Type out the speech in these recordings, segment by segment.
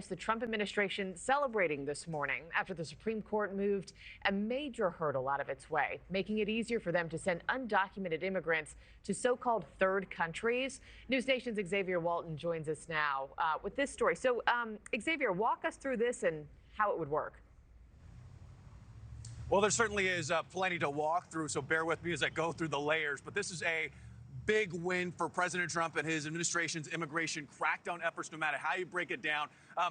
The Trump administration celebrating this morning after the Supreme Court moved a major hurdle out of its way, making it easier for them to send undocumented immigrants to so-called third countries. NewsNation's Xavier Walton joins us now with this story. So, Xavier, walk us through this and how it would work. Well, there certainly is plenty to walk through, so bear with me as I go through the layers. But this is a big win for President Trump and his administration's immigration crackdown efforts, no matter how you break it down.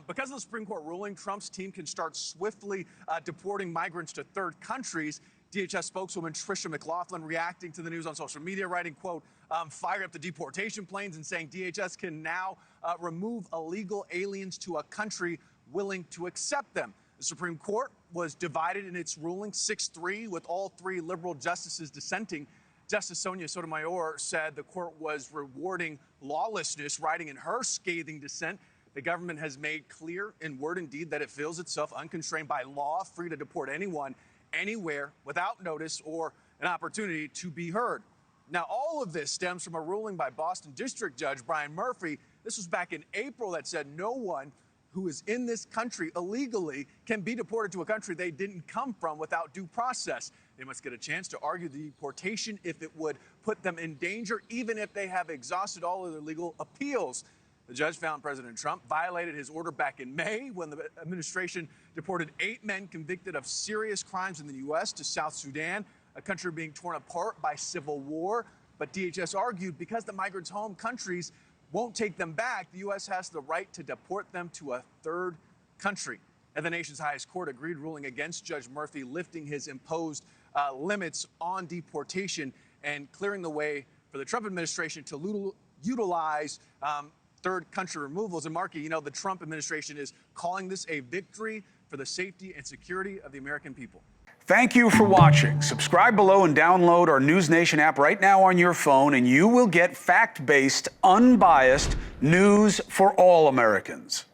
Because of the Supreme Court ruling, Trump's team can start swiftly deporting migrants to third countries. DHS spokeswoman Tricia McLaughlin reacting to the news on social media, writing, quote, fire up the deportation planes, and saying DHS can now remove illegal aliens to a country willing to accept them. The Supreme Court was divided in its ruling 6-3, with all three liberal justices dissenting. Justice Sonia Sotomayor said the court was rewarding lawlessness, writing in her scathing dissent, the government has made clear in word and deed that it feels itself unconstrained by law, free to deport anyone, anywhere, without notice or an opportunity to be heard. Now, all of this stems from a ruling by Boston District Judge Brian Murphy. This was back in April that said no one who is in this country illegally can be deported to a country they didn't come from without due process. They must get a chance to argue the deportation if it would put them in danger, even if they have exhausted all of their legal appeals. The judge found President Trump violated his order back in May when the administration deported 8 men convicted of serious crimes in the U.S. to South Sudan, a country being torn apart by civil war. But DHS argued because the migrants' home countries won't take them back, the U.S. has the right to deport them to a third country. And the nation's highest court agreed, ruling against Judge Murphy, lifting his imposed limits on deportation and clearing the way for the Trump administration to utilize third country removals. And Markie, you know, the Trump administration is calling this a victory for the safety and security of the American people. Thank you for watching. Subscribe below and download our NewsNation app right now on your phone, and you will get fact-based, unbiased news for all Americans.